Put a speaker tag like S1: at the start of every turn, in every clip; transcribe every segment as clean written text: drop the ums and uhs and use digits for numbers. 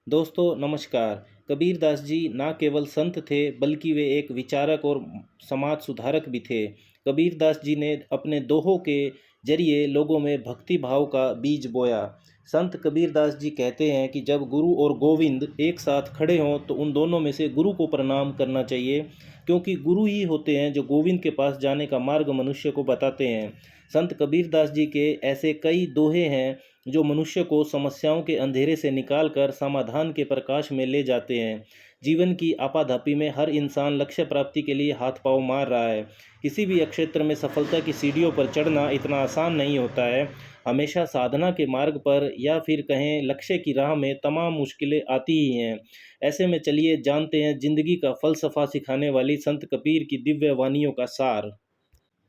S1: दोस्तों नमस्कार। कबीरदास जी ना केवल संत थे बल्कि वे एक विचारक और समाज सुधारक भी थे। कबीरदास जी ने अपने दोहों के जरिए लोगों में भक्ति भाव का बीज बोया। संत कबीरदास जी कहते हैं कि जब गुरु और गोविंद एक साथ खड़े हों तो उन दोनों में से गुरु को प्रणाम करना चाहिए, क्योंकि गुरु ही होते हैं जो गोविंद के पास जाने का मार्ग मनुष्य को बताते हैं। संत कबीरदास जी के ऐसे कई दोहे हैं जो मनुष्य को समस्याओं के अंधेरे से निकालकर समाधान के प्रकाश में ले जाते हैं। जीवन की आपाधापी में हर इंसान लक्ष्य प्राप्ति के लिए हाथ पांव मार रहा है। किसी भी क्षेत्र में सफलता की सीढ़ियों पर चढ़ना इतना आसान नहीं होता है। हमेशा साधना के मार्ग पर या फिर कहें लक्ष्य की राह में तमाम मुश्किलें आती ही हैं। ऐसे में चलिए जानते हैं जिंदगी का फलसफा सिखाने वाली संत कबीर की दिव्य वानियों का सार।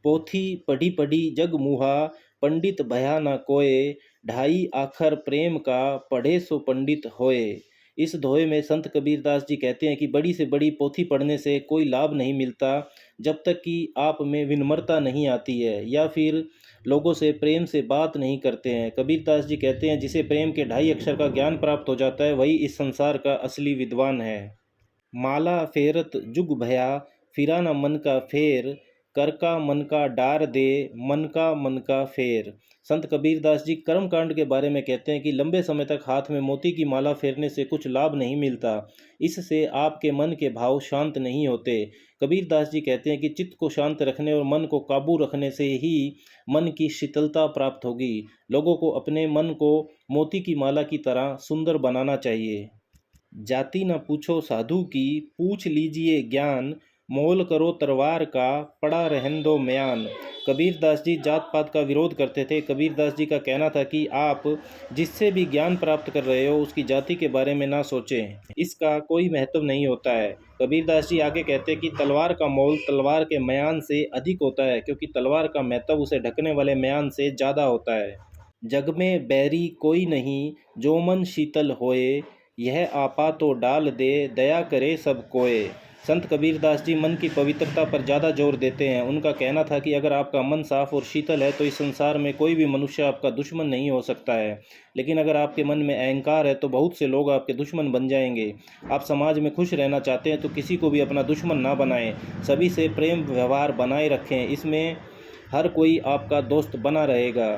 S1: पोथी पढ़ी पढ़ी जग मुहा, पंडित भया न कोय, ढाई आखर प्रेम का, पढ़े सो पंडित होए। इस दोहे में संत कबीरदास जी कहते हैं कि बड़ी से बड़ी पोथी पढ़ने से कोई लाभ नहीं मिलता जब तक कि आप में विनम्रता नहीं आती है या फिर लोगों से प्रेम से बात नहीं करते हैं। कबीरदास जी कहते हैं जिसे प्रेम के ढाई अक्षर का ज्ञान प्राप्त हो जाता है वही इस संसार का असली विद्वान है। माला फेरत जुग भया, फिरा न मन का फेर, कर का मन का डार दे, मन का फेर। संत कबीरदास जी कर्मकांड के बारे में कहते हैं कि लंबे समय तक हाथ में मोती की माला फेरने से कुछ लाभ नहीं मिलता। इससे आपके मन के भाव शांत नहीं होते। कबीरदास जी कहते हैं कि चित्त को शांत रखने और मन को काबू रखने से ही मन की शीतलता प्राप्त होगी। लोगों को अपने मन को मोती की माला की तरह सुंदर बनाना चाहिए। जाति न पूछो साधु की, पूछ लीजिए ज्ञान, मोल करो तलवार का, पड़ा रहन दो म्यान। कबीरदास जी जात पात का विरोध करते थे। कबीरदास जी का कहना था कि आप जिससे भी ज्ञान प्राप्त कर रहे हो उसकी जाति के बारे में ना सोचें, इसका कोई महत्व नहीं होता है। कबीरदास जी आगे कहते हैं कि तलवार का मोल तलवार के म्यान से अधिक होता है, क्योंकि तलवार का महत्व उसे ढकने वाले म्यान से ज़्यादा होता है। जग में बैरी कोई नहीं, जो मन शीतल होए, यह आपा तो डाल दे, दया करे सब कोय। संत कबीरदास जी मन की पवित्रता पर ज़्यादा जोर देते हैं। उनका कहना था कि अगर आपका मन साफ और शीतल है तो इस संसार में कोई भी मनुष्य आपका दुश्मन नहीं हो सकता है। लेकिन अगर आपके मन में अहंकार है तो बहुत से लोग आपके दुश्मन बन जाएंगे। आप समाज में खुश रहना चाहते हैं तो किसी को भी अपना दुश्मन ना बनाएं, सभी से प्रेम व्यवहार बनाए रखें, इसमें हर कोई आपका दोस्त बना रहेगा।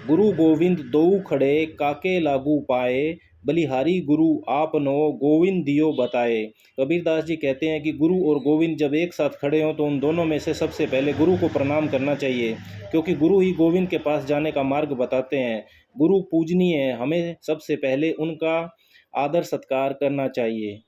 S1: गुरु गोविंद दोऊ खड़े, काके लागू पाए, बलिहारी गुरु आपनो, गोविंद दियो बताए। कबीरदास जी कहते हैं कि गुरु और गोविंद जब एक साथ खड़े हों तो उन दोनों में से सबसे पहले गुरु को प्रणाम करना चाहिए, क्योंकि गुरु ही गोविंद के पास जाने का मार्ग बताते हैं। गुरु पूजनीय है, हमें सबसे पहले उनका आदर सत्कार करना चाहिए।